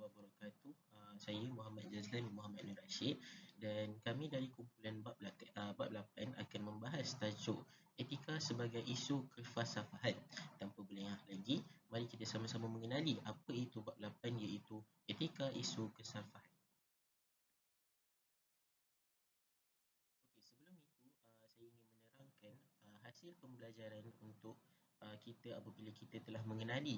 wabarakatuh. Saya Muhammad Jazlan Muhammad Nur Rashid dan kami dari kumpulan bab 8 akan membahas tajuk etika sebagai isu kefalsafaan. Tanpa berlengah lagi, mari kita sama-sama mengenali apa itu bab 8 iaitu etika isu kefalsafaan. Okey, sebelum itu saya ingin menerangkan hasil pembelajaran untuk kita apabila kita telah mengenali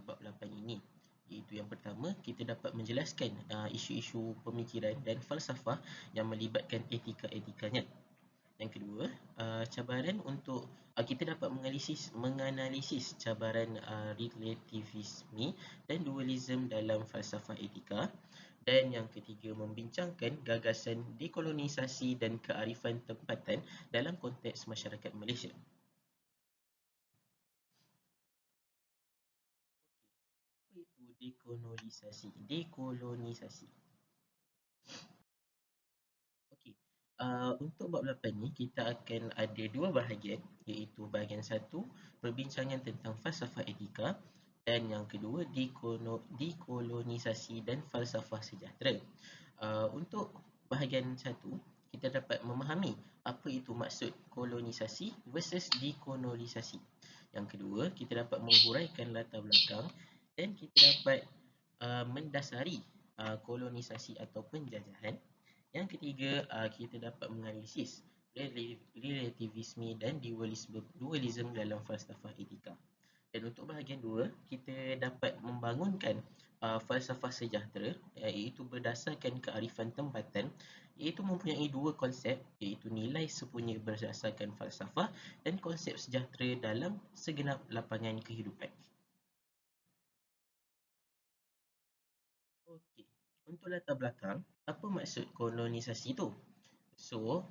bab 8 ini. Iaitu yang pertama, kita dapat menjelaskan isu-isu pemikiran dan falsafah yang melibatkan etika-etikanya. Yang kedua, cabaran untuk kita dapat menganalisis cabaran relativisme dan dualisme dalam falsafah etika. Dan yang ketiga, membincangkan gagasan dekolonisasi dan kearifan tempatan dalam konteks masyarakat Malaysia. Apa itu dekolonisasi? Dekolonisasi. Okey. Untuk bab 8 ni kita akan ada dua bahagian, iaitu bahagian satu perbincangan tentang falsafah etika dan yang kedua dekolonisasi dan falsafah sejahtera. Untuk bahagian satu, kita dapat memahami apa itu maksud kolonisasi versus dekolonisasi. Yang kedua, kita dapat menghuraikan latar belakang dan kita dapat mendasari kolonisasi atau penjajahan. Yang ketiga, kita dapat menganalisis relativisme dan dualisme dalam falsafah etika. Dan untuk bahagian 2, kita dapat membangunkan falsafah sejahtera, iaitu berdasarkan kearifan tempatan, iaitu mempunyai dua konsep, iaitu nilai sepunya berdasarkan falsafah dan konsep sejahtera dalam segenap lapangan kehidupan. Okey, untuk latar belakang, apa maksud kolonisasi itu? So,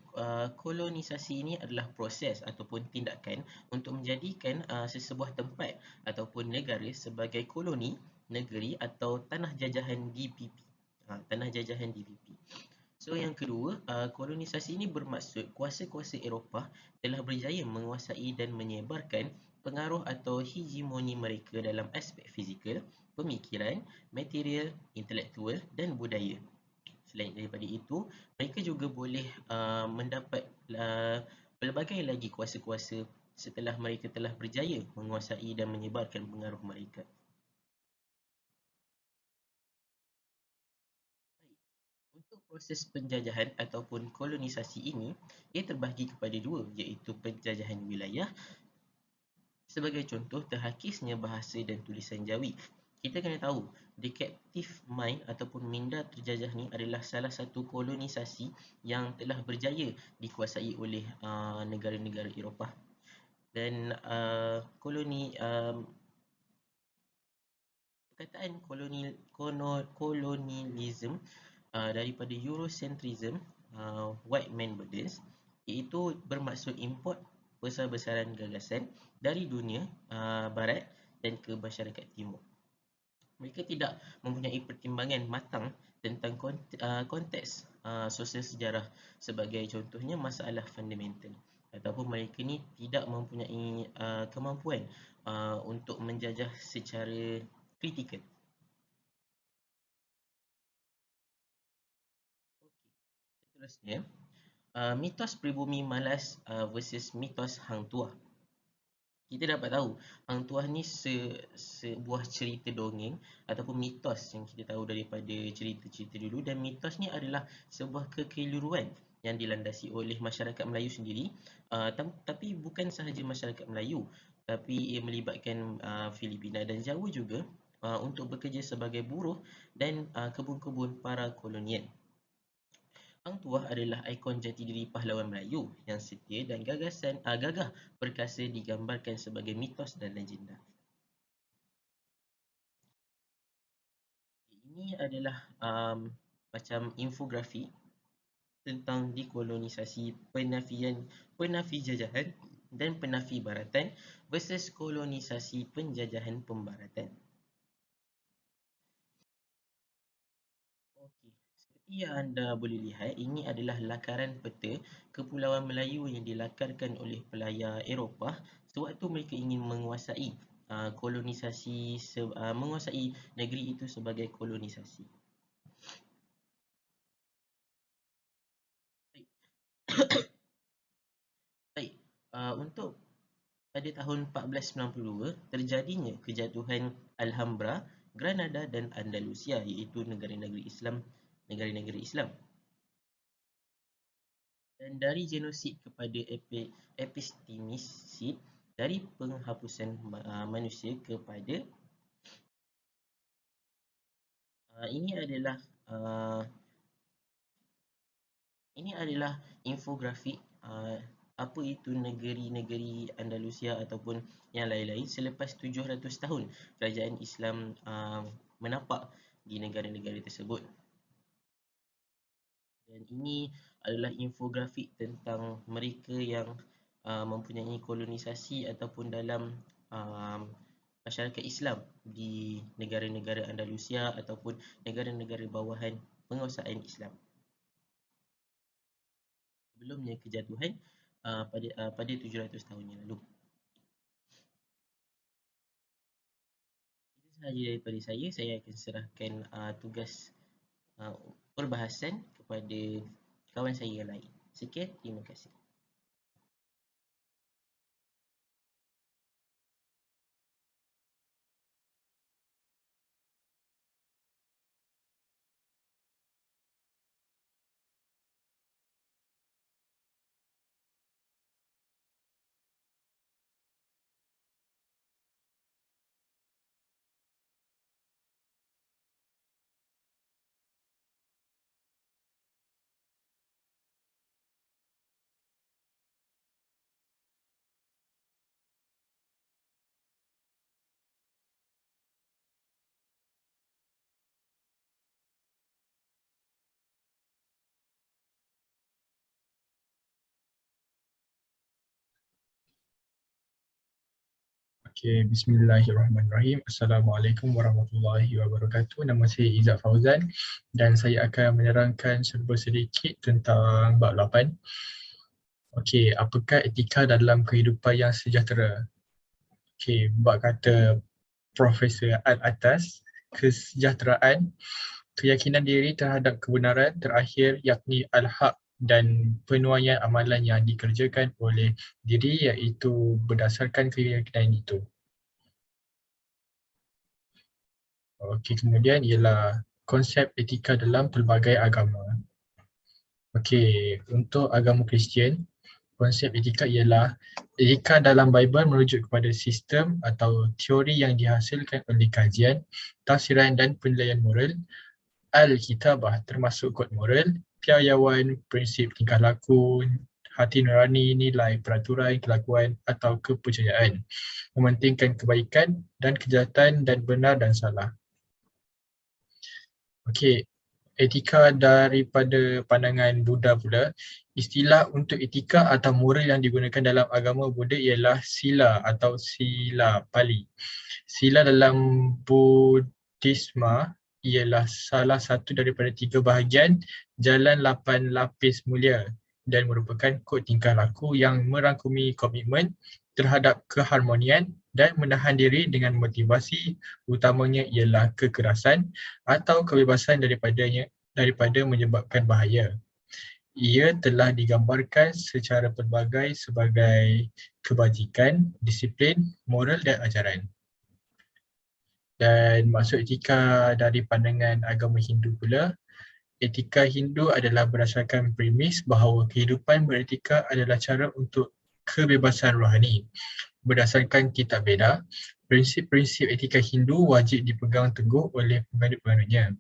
kolonisasi ini adalah proses ataupun tindakan untuk menjadikan sesebuah tempat ataupun negara sebagai koloni, negeri atau tanah jajahan DPP. Tanah jajahan DPP. So, yang kedua, kolonisasi ini bermaksud kuasa-kuasa Eropah telah berjaya menguasai dan menyebarkan pengaruh atau hegemoni mereka dalam aspek fizikal, pemikiran, material, intelektual dan budaya. Selain daripada itu, mereka juga boleh mendapat pelbagai lagi kuasa-kuasa setelah mereka telah berjaya menguasai dan menyebarkan pengaruh mereka. Baik. Untuk proses penjajahan ataupun kolonisasi ini, ia terbahagi kepada dua, iaitu penjajahan wilayah. Sebagai contoh, terhakisnya bahasa dan tulisan Jawi. Kita kena tahu, the captive mind ataupun minda terjajah ni adalah salah satu kolonisasi yang telah berjaya dikuasai oleh negara-negara Eropah. Dan perkataan kolonialism daripada Eurocentrism, white man burdens, iaitu bermaksud import besar-besaran gagasan dari dunia barat dan ke masyarakat timur. Mereka tidak mempunyai pertimbangan matang tentang konteks sosial sejarah, sebagai contohnya masalah fundamental, ataupun mereka ni tidak mempunyai kemampuan untuk menjajah secara kritikal. Okey, seterusnya, mitos pribumi malas versus mitos hang tuah. Kita dapat tahu hang tuah ni sebuah cerita dongeng ataupun mitos yang kita tahu daripada cerita-cerita dulu, dan mitos ni adalah sebuah kekeliruan yang dilandasi oleh masyarakat Melayu sendiri, tapi bukan sahaja masyarakat Melayu, tapi ia melibatkan Filipina dan Jawa juga, untuk bekerja sebagai buruh dan kebun-kebun para kolonial. Hang Tuah adalah ikon jati diri pahlawan Melayu yang setia dan gagah perkasa digambarkan sebagai mitos dan legenda. Ini adalah macam infografi tentang dekolonisasi, penafi jajahan dan penafi baratan versus kolonisasi penjajahan pembaratan. Okey, seperti yang anda boleh lihat, ini adalah lakaran peta Kepulauan Melayu yang dilakarkan oleh pelayar Eropah sewaktu mereka ingin menguasai kolonisasi, menguasai negeri itu sebagai kolonisasi. Baik, untuk pada tahun 1492 terjadinya kejatuhan Alhambra, Granada dan Andalusia, iaitu negara-negara Islam. Dan dari genosid kepada epistemisid, dari penghapusan manusia kepada ini adalah infografik apa itu negeri-negeri Andalusia ataupun yang lain-lain selepas 700 tahun kerajaan Islam menapak di negara-negara tersebut. Dan ini adalah infografik tentang mereka yang mempunyai kolonisasi ataupun dalam masyarakat Islam di negara-negara Andalusia ataupun negara-negara bawahan penguasaan Islam. Sebelumnya kejatuhan pada 700 tahun yang lalu. Itu sahaja daripada saya. Saya akan serahkan tugas perbahasan kepada kawan saya yang lain. Sekian, terima kasih. Okay, bismillahirrahmanirrahim. Assalamualaikum warahmatullahi wabarakatuh. Nama saya Izzat Fauzan dan saya akan menerangkan serba sedikit tentang bab 8. Okey, apakah etika dalam kehidupan yang sejahtera? Okey, bab kata Profesor Al-Atas, kesejahteraan, keyakinan diri terhadap kebenaran terakhir yakni al-haq dan penuaian amalan yang dikerjakan oleh diri iaitu berdasarkan keyakinan itu. Okey, kemudian ialah konsep etika dalam pelbagai agama. Okey, untuk agama Kristian, konsep etika ialah etika dalam Bible merujuk kepada sistem atau teori yang dihasilkan oleh kajian, tafsiran dan penilaian moral. Al-Kitabah termasuk kod moral, piawaian, prinsip tingkah laku, hati nurani, nilai, peraturan, kelakuan atau kepercayaan. Mementingkan kebaikan dan kejahatan dan benar dan salah. Okey, etika daripada pandangan Buddha pula, istilah untuk etika atau moral yang digunakan dalam agama Buddha ialah sila atau sila Pali. Sila dalam Buddhisme ialah salah satu daripada 3 bahagian jalan 8 lapis mulia dan merupakan kod tingkah laku yang merangkumi komitmen terhadap keharmonian dan menahan diri dengan motivasi utamanya ialah kekerasan atau kebebasan daripada menyebabkan bahaya. Ia telah digambarkan secara pelbagai sebagai kebajikan, disiplin, moral dan ajaran. Dan maksud etika dari pandangan agama Hindu pula, etika Hindu adalah berdasarkan premis bahawa kehidupan beretika adalah cara untuk kebebasan rohani. Berdasarkan kitab Veda, prinsip-prinsip etika Hindu wajib dipegang teguh oleh penganut-penganutnya.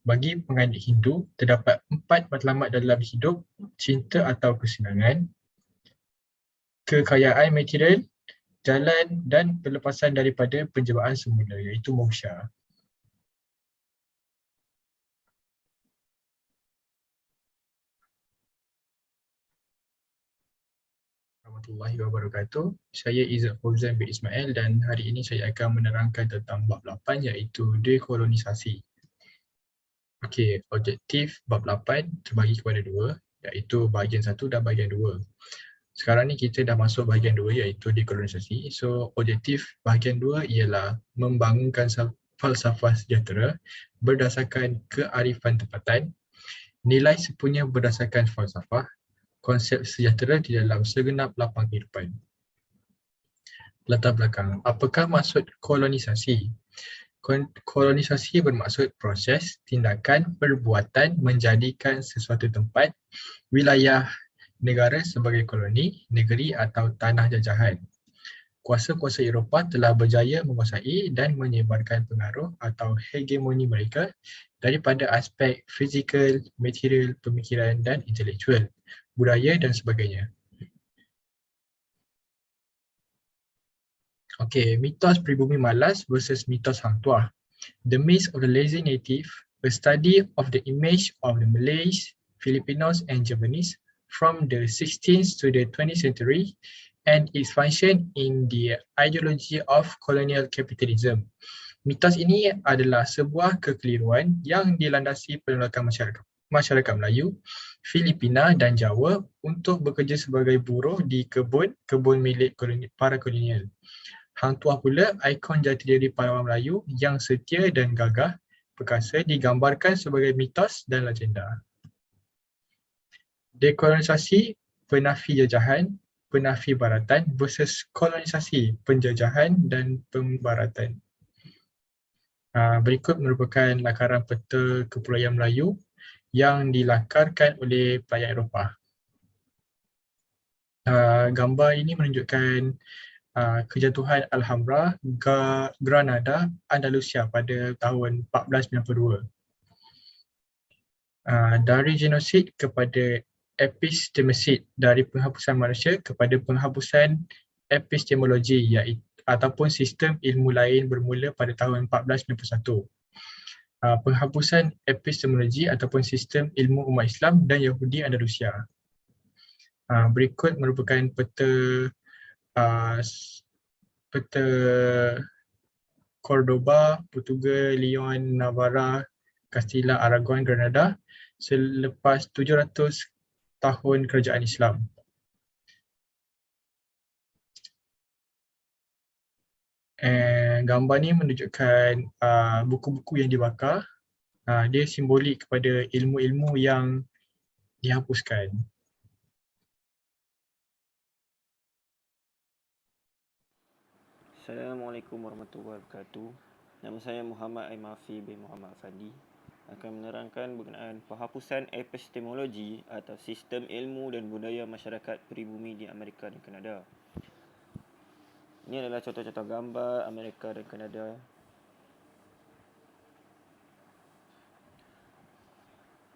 Bagi penganut Hindu, terdapat 4 matlamat dalam hidup, cinta atau kesenangan, kekayaan material, jalan dan pelepasan daripada penjebaan semula iaitu moksha. Warahmatullahi wabarakatuh. Saya Izzat Fauzan bin Ismail dan hari ini saya akan menerangkan tentang bab 8 iaitu dekolonisasi. Okey, objektif bab 8 terbagi kepada 2 iaitu bahagian 1 dan bahagian 2. Sekarang ni kita dah masuk bahagian 2 iaitu dekolonisasi. So objektif bahagian 2 ialah membangunkan falsafah sejahtera berdasarkan kearifan tempatan, nilai sepunya berdasarkan falsafah, konsep sejahtera di dalam segenap lapang kehidupan. Latar belakang. Apakah maksud kolonisasi? Kolonisasi bermaksud proses, tindakan, perbuatan menjadikan sesuatu tempat, wilayah, negara sebagai koloni, negeri atau tanah jajahan. Kuasa-kuasa Eropah telah berjaya menguasai dan menyebarkan pengaruh atau hegemoni mereka daripada aspek fizikal, material, pemikiran dan intelektual, budaya dan sebagainya. Okey, mitos pribumi malas versus mitos hang tuah. The Myth of the Lazy Native, a study of the image of the Malays, Filipinos and Javanese from the 16th to the 20th century and its function in the ideology of colonial capitalism. Mitos ini adalah sebuah kekeliruan yang dilandasi penolakan masyarakat Melayu, Filipina dan Jawa untuk bekerja sebagai buruh di kebun milik para kolonial. Hang Tuah pula ikon jati diri pahlawan Melayu yang setia dan gagah perkasa digambarkan sebagai mitos dan legenda. Dekolonisasi, penafi jajahan, penafi baratan versus kolonisasi, penjajahan dan pembaratan. Berikut merupakan lakaran peta Kepulauan Melayu yang dilakarkan oleh pelayan Eropah. Gambar ini menunjukkan kejatuhan Alhambra, Granada, Andalusia pada tahun 1492. Dari genosid kepada epistemicide, dari penghapusan manusia kepada penghapusan epistemologi ataupun sistem ilmu lain bermula pada tahun 1491. Penghapusan epistemologi ataupun sistem ilmu umat Islam dan Yahudi Andalusia. Berikut merupakan peta Cordoba, Portugal, Leon, Navarra, Castilla, Aragon, Granada selepas 700 tahun kerajaan Islam. Gambar ni menunjukkan buku-buku yang dibakar. Dia simbolik kepada ilmu-ilmu yang dihapuskan. Assalamualaikum warahmatullahi wabarakatuh. Nama saya Muhammad Aimafi bin Muhammad Fadi. Akan menerangkan berkenaan penghapusan epistemologi atau sistem ilmu dan budaya masyarakat pribumi di Amerika dan Kanada. Ini adalah contoh-contoh gambar Amerika dan Kanada.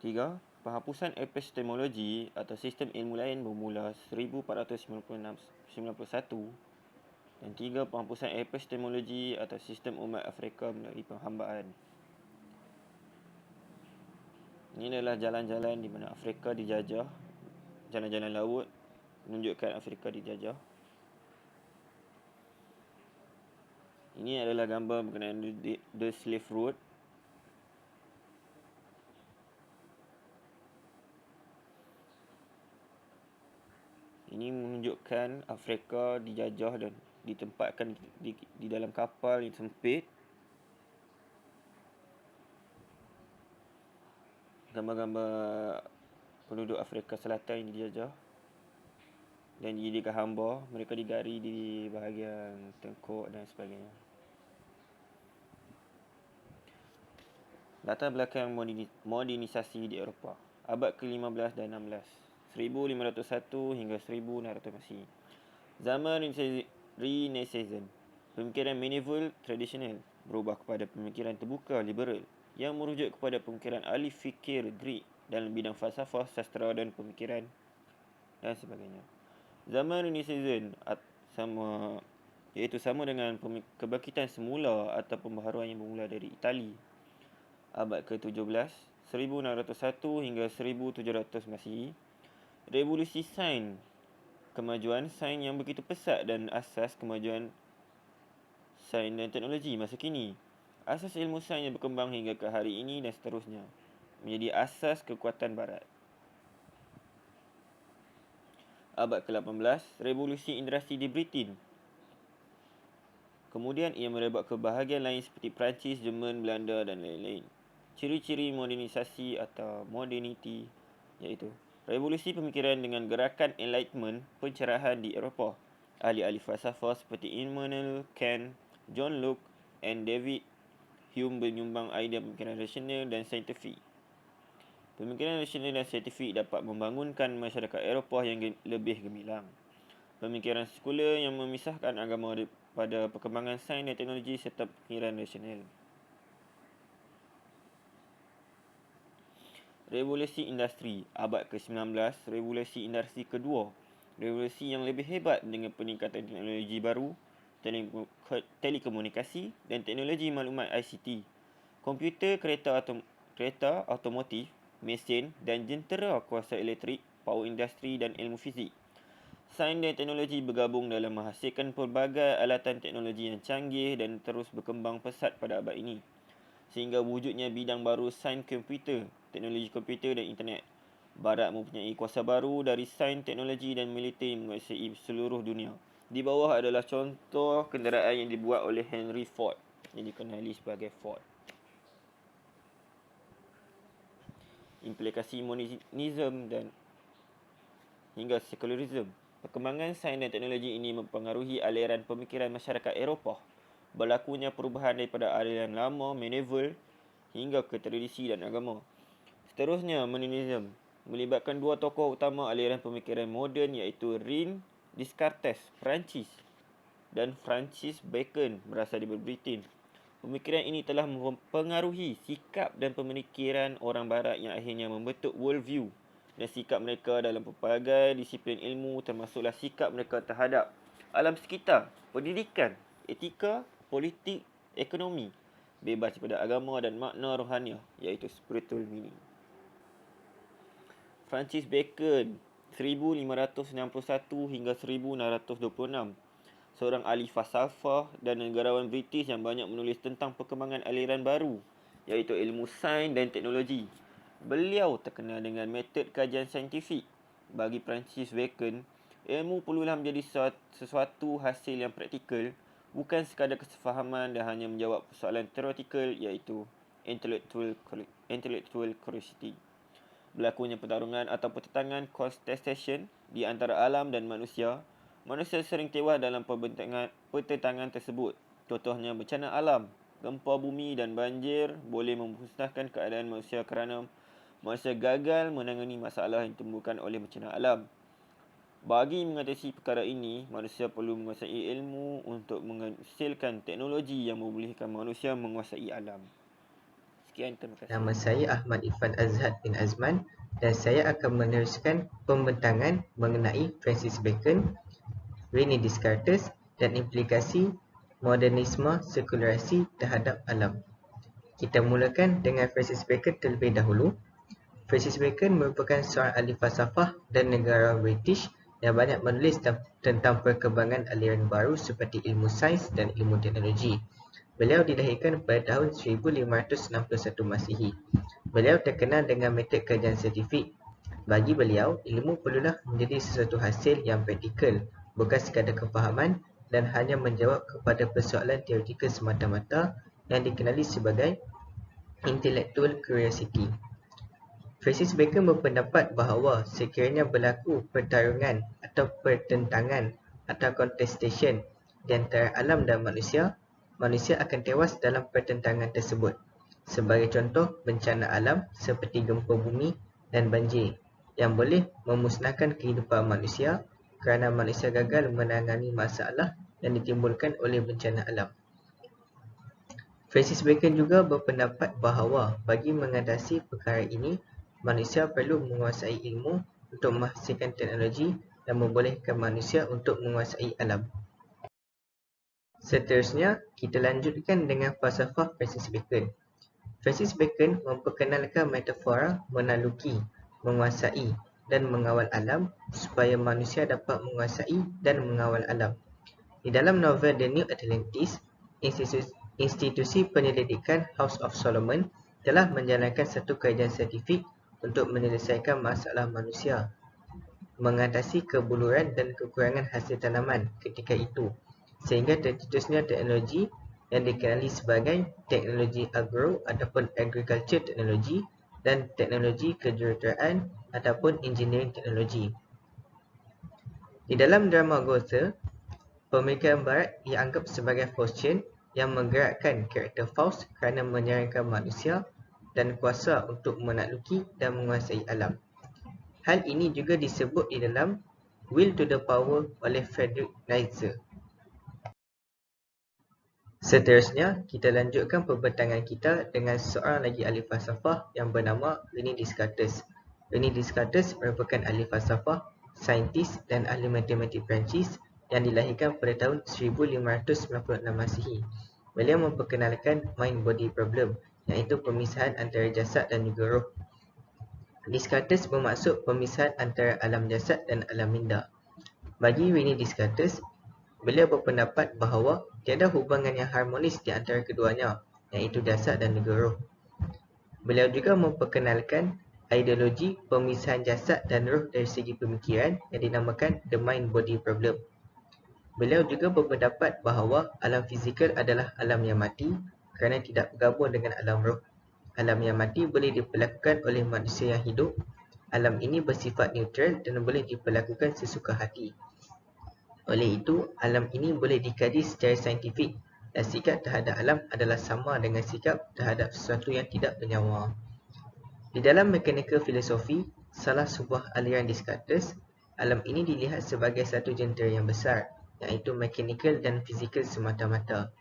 Tiga, penghapusan epistemologi atau sistem ilmu lain bermula 1491 dan 3, penghapusan epistemologi atau sistem umat Afrika melalui penghambaan. Ini adalah jalan-jalan di mana Afrika dijajah, jalan-jalan laut menunjukkan Afrika dijajah. Ini adalah gambar berkenaan The Slave Road. Ini menunjukkan Afrika dijajah dan ditempatkan di dalam kapal yang sempit. Gambar-gambar penduduk Afrika Selatan yang dijajah dan dijadikan hamba. Mereka digari di bahagian tengkuk dan sebagainya. Latar belakang modernisasi di Eropah, abad ke-15 dan 16, 1501 hingga 1600 Masihi. Zaman Renaissance, pemikiran medieval tradisional berubah kepada pemikiran terbuka liberal yang merujuk kepada pemikiran ahli fikir Greek dalam bidang falsafah, sastra dan pemikiran dan sebagainya. Zaman Renaissance sama dengan kebangkitan semula atau pembaharuan yang bermula dari Itali. Abad ke-17, 1601 hingga 1700 Masihi. Revolusi sains, kemajuan sains yang begitu pesat dan asas kemajuan sains dan teknologi masa kini. Asas ilmu sains yang berkembang hingga ke hari ini dan seterusnya menjadi asas kekuatan barat. Abad ke-18, revolusi industri di Britain. Kemudian ia merebak ke bahagian lain seperti Perancis, Jerman, Belanda dan lain-lain. Ciri-ciri modernisasi atau modernity iaitu revolusi pemikiran dengan gerakan Enlightenment, pencerahan di Eropah. Ahli-ahli falsafah seperti Immanuel Kant, John Locke dan David Hume menyumbang idea pemikiran rasional dan saintifik. Pemikiran rasional dan saintifik dapat membangunkan masyarakat Eropah yang lebih gemilang. Pemikiran sekular yang memisahkan agama pada perkembangan sains dan teknologi serta pemikiran rasional. Revolusi industri abad ke-19, revolusi industri kedua. Revolusi yang lebih hebat dengan peningkatan teknologi baru, telekomunikasi dan teknologi maklumat ICT, komputer, kereta automotif, mesin dan jentera kuasa elektrik, power industry dan ilmu fizik. Sains dan teknologi bergabung dalam menghasilkan pelbagai alatan teknologi yang canggih dan terus berkembang pesat pada abad ini, sehingga wujudnya bidang baru sains komputer, teknologi komputer dan internet. Barat mempunyai kuasa baru dari sains, teknologi dan militer menguasai seluruh dunia. Di bawah adalah contoh kenderaan yang dibuat oleh Henry Ford yang dikenali sebagai Ford. Implikasi modernisme dan hingga sekularisme. Perkembangan sains dan teknologi ini mempengaruhi aliran pemikiran masyarakat Eropah. Berlakunya perubahan daripada aliran lama medieval hingga ke tradisi dan agama. Seterusnya, modernisme melibatkan dua tokoh utama aliran pemikiran moden iaitu René Descartes, Perancis dan Francis Bacon berasal dari Britain. Pemikiran ini telah mempengaruhi sikap dan pemikiran orang barat yang akhirnya membentuk worldview dan sikap mereka dalam pelbagai disiplin ilmu, termasuklah sikap mereka terhadap alam sekitar, pendidikan, etika, politik, ekonomi, bebas daripada agama dan makna rohaniah iaitu spiritual meaning. Francis Bacon 1561 hingga 1626, seorang ahli falsafah dan negarawan British yang banyak menulis tentang perkembangan aliran baru iaitu ilmu sains dan teknologi. Beliau terkenal dengan metod kajian saintifik. Bagi Francis Bacon, ilmu perlulah menjadi sesuatu hasil yang praktikal, bukan sekadar kesefahaman dan hanya menjawab persoalan teoretikal iaitu intellectual curiosity. Berlakunya pertarungan atau pertentangan contestation di antara alam dan manusia. Manusia sering tewas dalam pertentangan tersebut. Contohnya bencana alam, gempa bumi dan banjir boleh memusnahkan keadaan manusia kerana manusia gagal menangani masalah yang ditimbulkan oleh bencana alam. Bagi mengatasi perkara ini, manusia perlu menguasai ilmu untuk menghasilkan teknologi yang membolehkan manusia menguasai alam. Sekian, terima kasih. Nama saya Ahmad Irfan Azhad bin Azman dan saya akan meneruskan pembentangan mengenai Francis Bacon, René Descartes dan implikasi modernisme sekularasi terhadap alam. Kita mulakan dengan Francis Bacon terlebih dahulu. Francis Bacon merupakan seorang ahli falsafah dan negarawan British yang banyak menulis tentang perkembangan aliran baru seperti ilmu sains dan ilmu teknologi. Beliau dilahirkan pada tahun 1561 Masihi. Beliau terkenal dengan metod kajian saintifik. Bagi beliau, ilmu perlulah menjadi sesuatu hasil yang praktikal, bukan sekadar kefahaman dan hanya menjawab kepada persoalan teoretikal semata-mata yang dikenali sebagai intellectual curiosity. Francis Bacon berpendapat bahawa sekiranya berlaku pertarungan atau pertentangan atau contestation di antara alam dan manusia, manusia akan tewas dalam pertentangan tersebut. Sebagai contoh, bencana alam seperti gempa bumi dan banjir yang boleh memusnahkan kehidupan manusia kerana manusia gagal menangani masalah yang ditimbulkan oleh bencana alam. Francis Bacon juga berpendapat bahawa bagi mengatasi perkara ini, manusia perlu menguasai ilmu untuk menghasilkan teknologi dan membolehkan manusia untuk menguasai alam. Seterusnya, kita lanjutkan dengan falsafah Francis Bacon. Francis Bacon memperkenalkan metafora menaluki, menguasai dan mengawal alam supaya manusia dapat menguasai dan mengawal alam. Di dalam novel The New Atlantis, institusi penyelidikan House of Solomon telah menjalankan satu kajian saintifik untuk menyelesaikan masalah manusia. mengatasi kebuluran dan kekurangan hasil tanaman ketika itu, sehingga tercetusnya teknologi yang dikenali sebagai teknologi agro ataupun agriculture teknologi dan teknologi kejuruteraan ataupun engineering teknologi. Di dalam drama Goethe, pemikiran barat dianggap sebagai fortune yang menggerakkan karakter Faust kerana menyarankan manusia dan kuasa untuk menakluki dan menguasai alam. Hal ini juga disebut di dalam Will to the Power oleh Friedrich Nietzsche. Seterusnya, kita lanjutkan pembentangan kita dengan seorang lagi ahli falsafah yang bernama René Descartes. René Descartes merupakan ahli falsafah, saintis dan ahli matematik Perancis yang dilahirkan pada tahun 1596 Masihi. Beliau memperkenalkan mind-body problem, iaitu pemisahan antara jasad dan juga roh. Descartes bermaksud pemisahan antara alam jasad dan alam minda. Bagi René Descartes, beliau berpendapat bahawa tiada hubungan yang harmonis di antara keduanya, iaitu jasad dan juga roh. Beliau juga memperkenalkan ideologi pemisahan jasad dan roh dari segi pemikiran yang dinamakan the mind-body problem. Beliau juga berpendapat bahawa alam fizikal adalah alam yang mati kerana tidak bergabung dengan alam roh. Alam yang mati boleh diperlakukan oleh manusia yang hidup. Alam ini bersifat neutral dan boleh diperlakukan sesuka hati. Oleh itu, alam ini boleh dikaji secara saintifik dan sikap terhadap alam adalah sama dengan sikap terhadap sesuatu yang tidak bernyawa. Di dalam mechanical filosofi, salah sebuah aliran Descartes, alam ini dilihat sebagai satu jentera yang besar, iaitu mechanical dan fizikal semata-mata.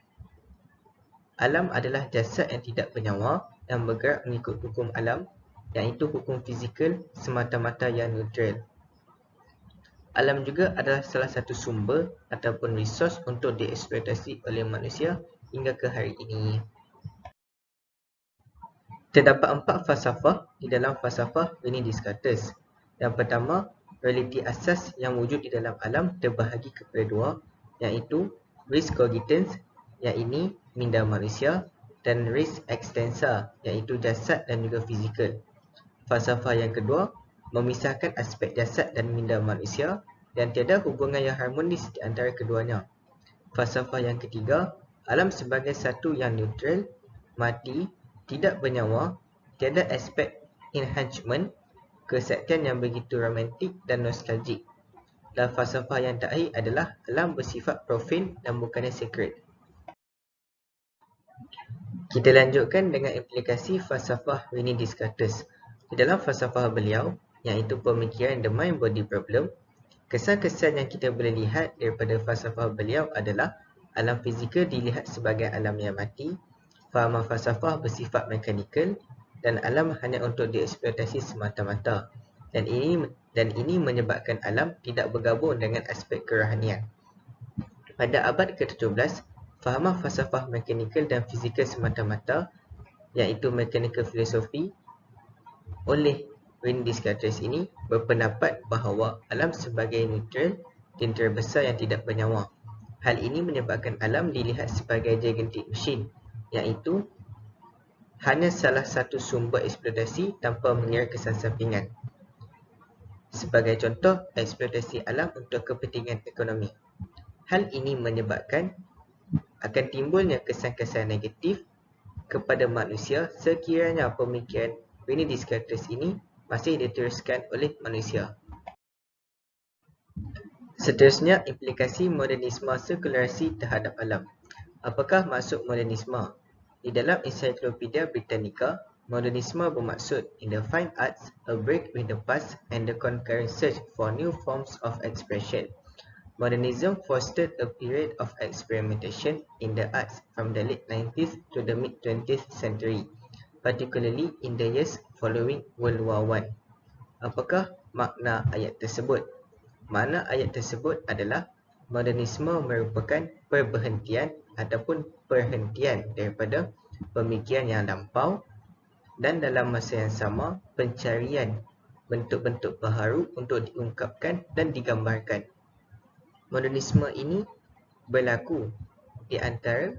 Alam adalah jasad yang tidak bernyawa yang bergerak mengikut hukum alam, iaitu hukum fizikal semata-mata yang neutral. Alam juga adalah salah satu sumber ataupun resource untuk dieksploitasi oleh manusia hingga ke hari ini. Terdapat 4 falsafah di dalam falsafah René Descartes. Yang pertama, realiti asas yang wujud di dalam alam terbahagi kepada dua, iaitu res cogitans, yang ini minda manusia, dan res extensa, iaitu jasad dan juga fizikal. Falsafah yang kedua memisahkan aspek jasad dan minda manusia dan tiada hubungan yang harmonis di antara keduanya. Falsafah yang ketiga, alam sebagai satu yang neutral, mati, tidak bernyawa, tiada aspek enhancement, kesaktian yang begitu romantik dan nostalgik. Dan falsafah yang terakhir adalah alam bersifat profane dan bukannya sacred. Kita lanjutkan dengan implikasi falsafah René Descartes. Di dalam falsafah beliau, iaitu pemikiran the mind-body problem, kesan-kesan yang kita boleh lihat daripada falsafah beliau adalah alam fizikal dilihat sebagai alam yang mati, fahaman falsafah bersifat mekanikal, dan alam hanya untuk dieksploitasi semata-mata. Dan ini menyebabkan alam tidak bergabung dengan aspek kerohanian. Pada abad ke-17, fahaman falsafah mekanikal dan fizikal semata-mata, iaitu mechanical philosophy, oleh René Descartes ini berpendapat bahawa alam sebagai neutral, jentera besar yang tidak bernyawa. Hal ini menyebabkan alam dilihat sebagai gigantic machine, iaitu hanya salah satu sumber eksploitasi tanpa mengira kesan sampingan. Sebagai contoh, eksploitasi alam untuk kepentingan ekonomi. Hal ini menyebabkan akan timbulnya kesan-kesan negatif kepada manusia sekiranya pemikiran René Descartes ini masih diteruskan oleh manusia. Seterusnya, implikasi modernisme sekularisi terhadap alam. Apakah maksud modernisme? Di dalam Encyclopedia Britannica, modernisme bermaksud in the fine arts, a break with the past and the concurrent search for new forms of expression. Modernism fostered a period of experimentation in the arts from the late 19th to the mid-20th century, particularly in the years following World War I. Apakah makna ayat tersebut? Makna ayat tersebut adalah modernisme merupakan perberhentian ataupun perhentian daripada pemikiran yang lampau dan dalam masa yang sama pencarian bentuk-bentuk baharu untuk diungkapkan dan digambarkan. Modernisme ini berlaku di antara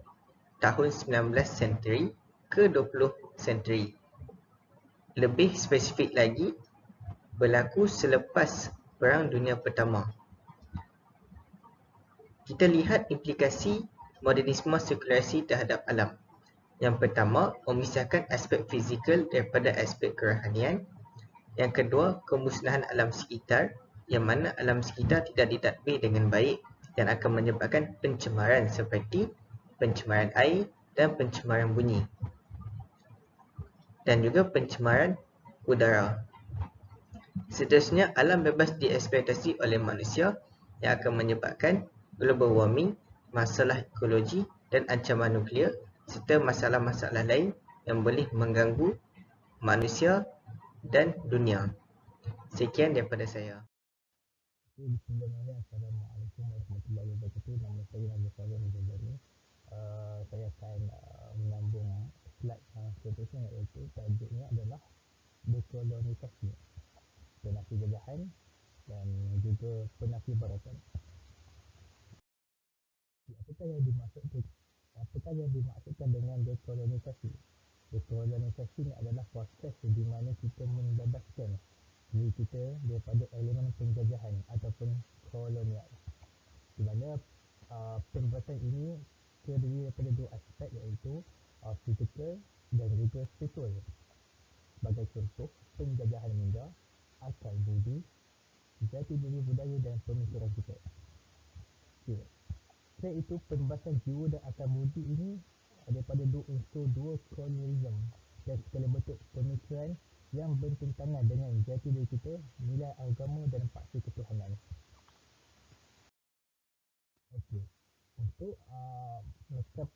tahun 19 century ke 20 century. Lebih spesifik lagi, berlaku selepas Perang Dunia Pertama. Kita lihat implikasi modernisme sirkulasi terhadap alam. Yang pertama, memisahkan aspek fizikal daripada aspek kerohanian. Yang kedua, kemusnahan alam sekitar, yang mana alam sekitar tidak ditadbir dengan baik dan akan menyebabkan pencemaran seperti pencemaran air dan pencemaran bunyi. Dan juga pencemaran udara. Seterusnya, alam bebas dieksploitasi oleh manusia yang akan menyebabkan global warming, masalah ekologi dan ancaman nuklear serta masalah-masalah lain yang boleh mengganggu manusia dan dunia. Sekian daripada saya. Bismillahirrahmanirrahim. Assalamualaikum warahmatullahi wabarakatuh. Nama saya Nabi Fazal Al-Jazari. Saya akan menyambung slide seterusnya, iaitu tajuknya adalah dekolonisasi, penafi jajahan dan juga penafi baratan. Apakah yang dimaksudkan dengan dekolonisasi? Dekolonisasi ini adalah proses di mana kita membebaskan diri kita daripada elemen penjajahan ataupun kolonial. Di mana pembebasan ini terdiri daripada dua aspek, iaitu fizikal dan juga spiritual. Sebagai contoh, penjajahan minda, akal budi, jati diri budaya dan pemikiran kita. Okay. Selain itu, pembebasan jiwa dan akal budi ini daripada dua unsur dua kolonialisme dan segala bentuk pemikiran yang bertentangan dengan jati diri kita, nilai agama dan paksi ketuhanan. Okey. Untuk melakukan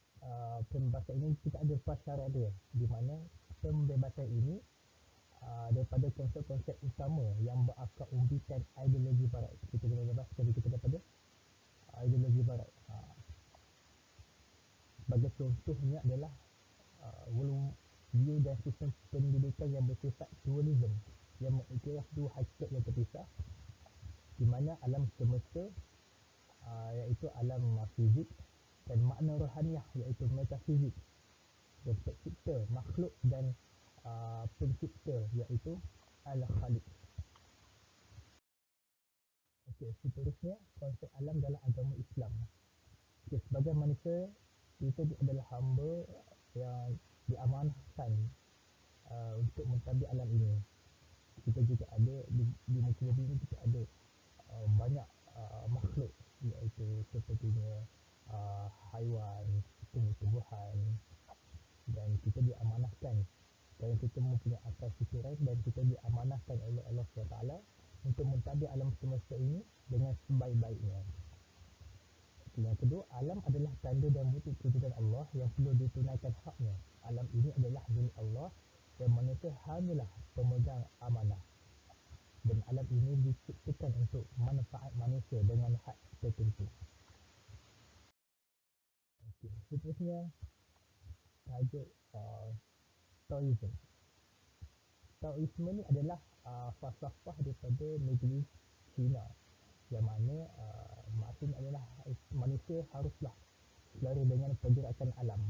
pembebasan ini, kita ada prasyarat dia, di mana pembebasan ini daripada konsep-konsep utama yang berakar umbikan ideologi barat. Kita kena bebaskan diri kita daripada ideologi barat. Sebagai contohnya adalah world view dan sistem pendidikan yang bersifat dualism, yang mengiktiraf dua hakikat yang terpisah, di mana alam semesta iaitu alam fizik dan makna rohaniah iaitu metafizik, dan pencipta makhluk dan pencipta iaitu al-khaliq. Okey, seterusnya konsep alam dalam agama Islam. Okay, sebagai manusia, kita adalah hamba yang diamanahkan untuk mentadbir alam ini. Kita juga ada di muka bumi ini, kita ada banyak makhluk, iaitu sepertinya haiwan, tumbuh-tumbuhan, dan kita diamanahkan dan kita mempunyai akal fikiran dan kita diamanahkan oleh Allah SWT untuk mentadbir alam semesta ini dengan sebaik-baiknya. Yang kedua, alam adalah tanda dan bukti kewujudan Allah yang perlu ditunaikan haknya. Alam ini adalah milik Allah dan manusia hanyalah pemegang amanah. Dan alam ini diciptakan untuk manfaat manusia dengan hak tertentu. Okay. Seterusnya, tajuk Taoism. Taoisme ni adalah falsafah daripada negeri China, yang mana maksudnya adalah manusia haruslah selari dengan pergerakan alam.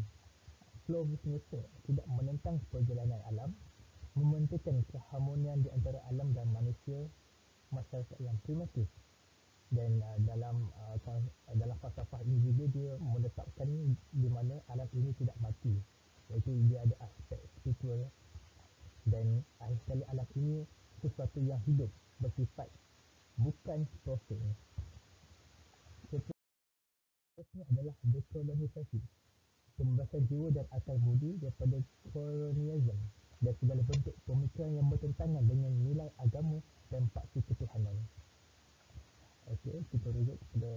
Flow of nature, tidak menentang perjalanan alam, mementingkan keharmonian di antara alam dan manusia, masyarakat yang primitif. Dan dalam falsafah ini juga dia menetapkan di mana alam ini tidak mati, iaitu dia ada aspek spiritual, dan akhir sekali alam ini sesuatu yang hidup, bersifat bukan prosing. Seterusnya adalah dekolonisasi, pembebasan jiwa dan akal budi daripada kolonialisme dan segala bentuk pemikiran yang bertentangan dengan nilai agama dan paksi ketuhanan. Okey, kita rujuk pada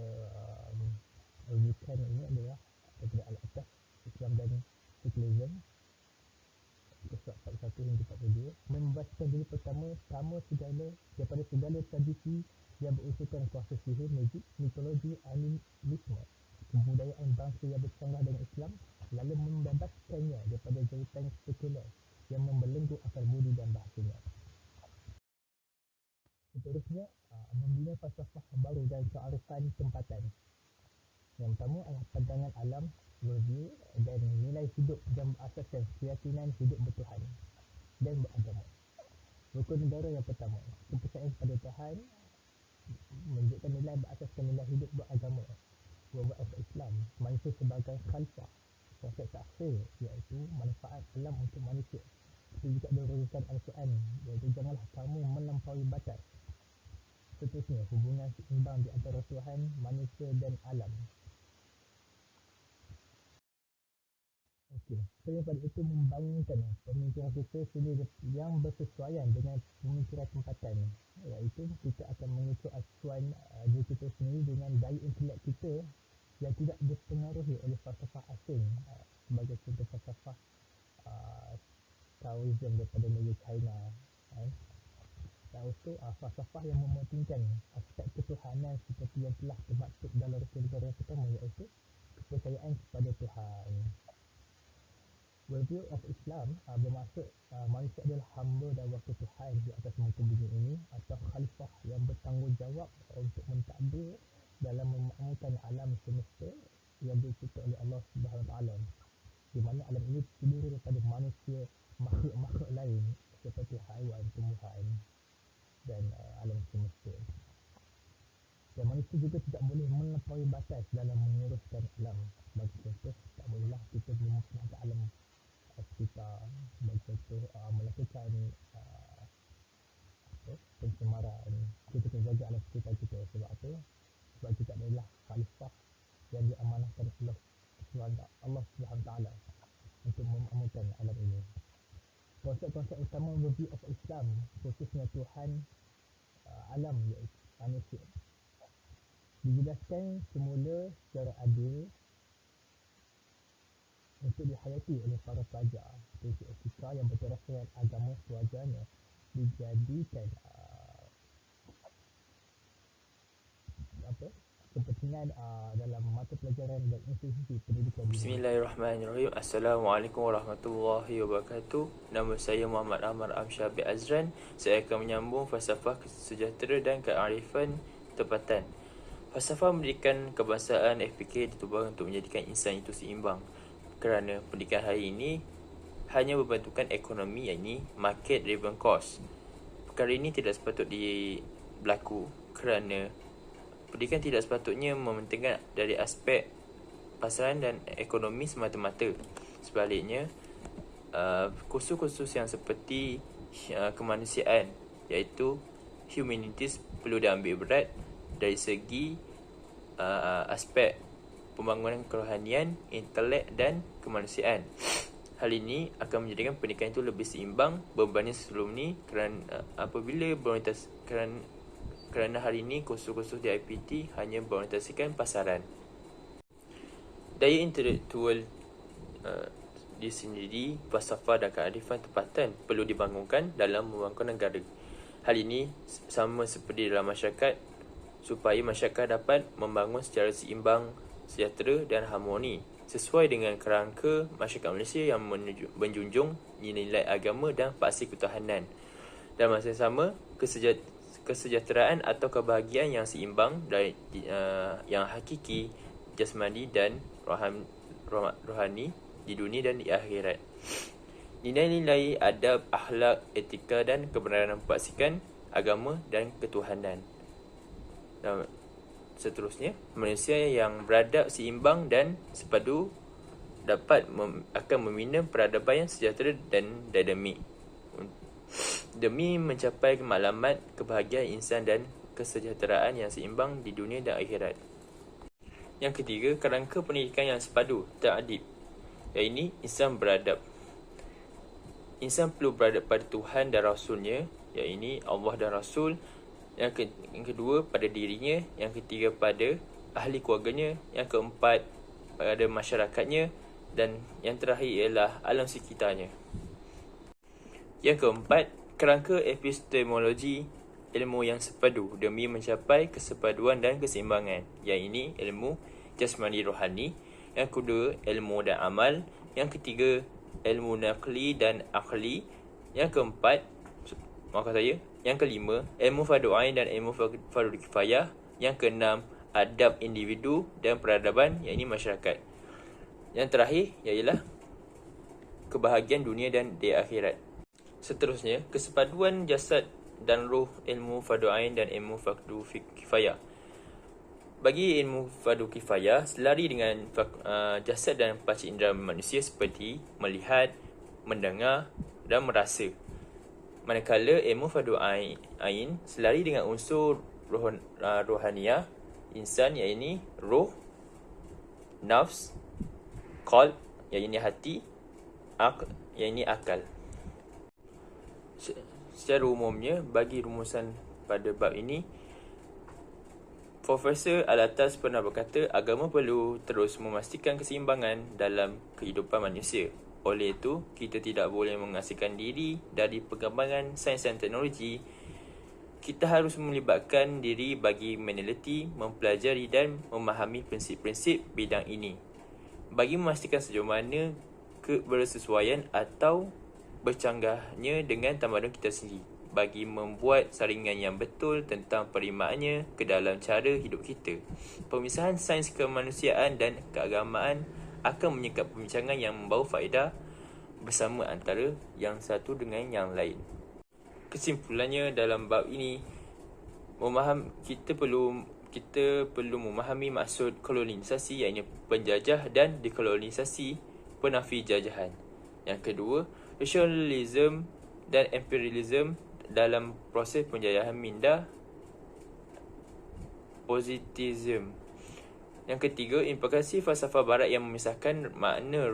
rujukan ini adalah daripada Al-Atas, Islam dan Sekularisme, surat 41 hingga 42. Membebaskan diri pertama sama segala daripada segala tradisi yang berunsurkan kuasa sihir, magik, mitologi, animisme, kebudayaan bangsa yang bercanggah dengan Islam, lalu membebaskannya daripada jeritan sekular yang membelenggu akal budi dan bahasanya. Seterusnya, membina falsafah baru dan kearifan tempatan. Yang pertama adalah pandangan alam, worldview, dan nilai hidup yang berasaskan keyakinan hidup bertuhan dan beragama. Rukun negara yang pertama, kepercayaan pada Tuhan menunjukkan nilai berasaskan nilai hidup beragama berasas Islam, manusia sebagai khalifah, konsep takhir iaitu manfaat alam untuk manusia. Itu juga diuraikan Al-Quran, iaitu janganlah kamu melampaui batas. Seterusnya, hubungan seimbang di antara Tuhan, manusia dan alam. Okey, selain pada itu membangunkan pemikiran kita sendiri yang bersesuaian dengan pemikiran tempatan, iaitu kita akan mengikut acuan diri kita sendiri dengan daya intelek kita yang tidak dipengaruhi oleh falsafah asing, sebagai contoh falsafah Taoism daripada negeri China. Taois itu falsafah yang mementingkan aspek ketuhanan seperti yang telah termaktub dalam rukun yang pertama, iaitu kepercayaan kepada Tuhan. Worldview of Islam bermaksud manusia adalah hamba dan wakil Tuhan di atas muka bumi ini, atau khalifah yang bertanggungjawab untuk mentadbir dalam memakmurkan alam semesta yang dicipta oleh Allah Subhanahu Wa Taala, di mana alam ini terdiri daripada manusia, makhluk-makhluk lain seperti haiwan, tumbuhan dan alam semesta. Dan manusia juga tidak boleh melampaui batas dalam menguruskan alam. Bagi contoh, tak bolehlah kita memusnahkan alam sekitar, bagi contoh melakukan pencemaran. Kita kena jaga alam sekitar kita. Sebab apa? Sebab kita adalah khalifah yang diamanahkan Allah Subhanahu Taala untuk memakmurkan alam ini. Konsep-konsep utama worldview of Islam, khususnya Tuhan alam iaitu manusia, dijelaskan semula secara adil untuk dihayati oleh para pelajar. Prinsip etika yang berteraskan agama sewajarnya dijadikan kepentingan dalam mata pelajaran dan institusi pendidikan. Bismillahirrahmanirrahim. Assalamualaikum warahmatullahi wabarakatuh. Nama saya Muhammad Ahmad Amsyar bin Azran. Saya akan menyambung falsafah sejahtera dan kearifan tempatan. Falsafah pendidikan kebangsaan FPK ditubuhkan untuk menjadikan insan itu seimbang, kerana pendidikan hari ini hanya berbentukan ekonomi, iaitu market driven cost. Perkara ini tidak sepatutnya berlaku kerana pendidikan tidak sepatutnya mementingkan dari aspek pasaran dan ekonomi semata-mata. Sebaliknya, kursus-kursus yang seperti kemanusiaan, iaitu humanities, perlu diambil berat dari segi aspek pembangunan kerohanian, intelek dan kemanusiaan. Hal ini akan menjadikan pendidikan itu lebih seimbang berbanding sebelum ni, kerana apabila kerana hari ini kursus-kursus di IPT hanya berorientasikan pasaran. Daya intelektual di sendiri, falsafah dan kearifan tempatan perlu dibangunkan dalam membangun negara. Hal ini sama seperti dalam masyarakat, supaya masyarakat dapat membangun secara seimbang, sejahtera dan harmoni sesuai dengan kerangka masyarakat Malaysia yang menjunjung nilai agama dan pasti ketuhanan. Dalam masa yang sama, kesejahteraan atau kebahagiaan yang seimbang dari yang hakiki, jasmani dan rohani di dunia dan di akhirat. Nilai-nilai adab, akhlak, etika dan kebenaran mempersaksikan agama dan ketuhanan. Dan seterusnya, manusia yang beradab, seimbang dan sepadu akan membina peradaban yang sejahtera dan dinamik demi mencapai kemaklumat, kebahagiaan insan dan kesejahteraan yang seimbang di dunia dan akhirat. Yang ketiga, kerangka pendidikan yang sepadu, ta'adib, iaitu insan beradab. Insan perlu beradab pada Tuhan dan Rasulnya, iaitu Allah dan Rasul. Yang kedua, pada dirinya. Yang ketiga, pada ahli keluarganya. Yang keempat, pada masyarakatnya. Dan yang terakhir ialah alam sekitarnya. Yang keempat, kerangka epistemologi, ilmu yang sepadu demi mencapai kesepaduan dan keseimbangan, iaitu ilmu jasmani rohani. Yang kedua, ilmu dan amal. Yang ketiga, ilmu naqli dan akhli. Yang keempat, yang kelima, ilmu fardu ain dan ilmu fardu kifayah. Yang keenam, adab individu dan peradaban, iaitu masyarakat. Yang terakhir ialah kebahagiaan dunia dan di akhirat. Seterusnya, kesepaduan jasad dan ruh, ilmu fardu ain dan ilmu fardu kifayah. Bagi ilmu fardu kifayah, selari dengan jasad dan panca indera manusia seperti melihat, mendengar dan merasa. Manakala ilmu fardu ain selari dengan unsur rohaniah insan, iaitu roh, nafs, qalb, iaitu hati, iaitu akal. Secara umumnya, bagi rumusan pada bab ini, Profesor Alatas pernah berkata, agama perlu terus memastikan keseimbangan dalam kehidupan manusia. Oleh itu, kita tidak boleh mengasingkan diri dari perkembangan sains dan teknologi. Kita harus melibatkan diri bagi meneliti, mempelajari dan memahami prinsip-prinsip bidang ini bagi memastikan sejauh mana kebersesuaian atau bercanggahnya dengan tamadun kita sendiri, bagi membuat saringan yang betul tentang penerimaannya ke dalam cara hidup kita. Pemisahan sains kemanusiaan dan keagamaan akan menyekat perbincangan yang membawa faedah bersama antara yang satu dengan yang lain. Kesimpulannya, dalam bab ini, kita perlu memahami maksud kolonisasi, iaitu penjajah, dan dekolonisasi, penafi jajahan. Yang kedua, rasionalisme dan imperialisme dalam proses penjajahan minda, positivisme. Yang ketiga, implikasi falsafah barat yang memisahkan makna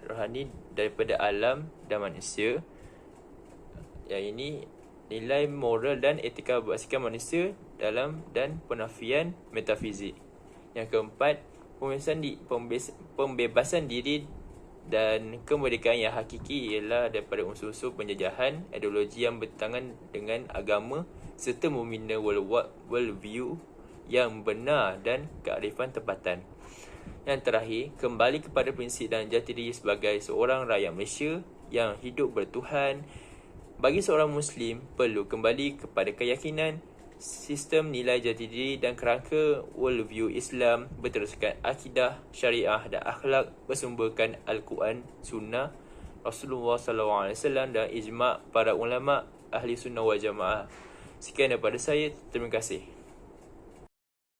rohani daripada alam dan manusia, iaitu nilai moral dan etika berbasikkan manusia dalam dan penafian metafizik. Yang keempat, pembebasan diri dan kemerdekaan yang hakiki ialah daripada unsur-unsur penjajahan, ideologi yang bertentangan dengan agama serta membina world view yang benar dan kearifan tempatan. Yang terakhir, kembali kepada prinsip dan jati diri sebagai seorang rakyat Malaysia yang hidup bertuhan. Bagi seorang Muslim, perlu kembali kepada keyakinan, sistem nilai jati diri dan kerangka worldview Islam berteruskan akidah, syariah dan akhlak bersumberkan Al-Quran, Sunnah, Rasulullah SAW dan ijma' para ulama' ahli sunnah wal jamaah. Sekian daripada saya. Terima kasih.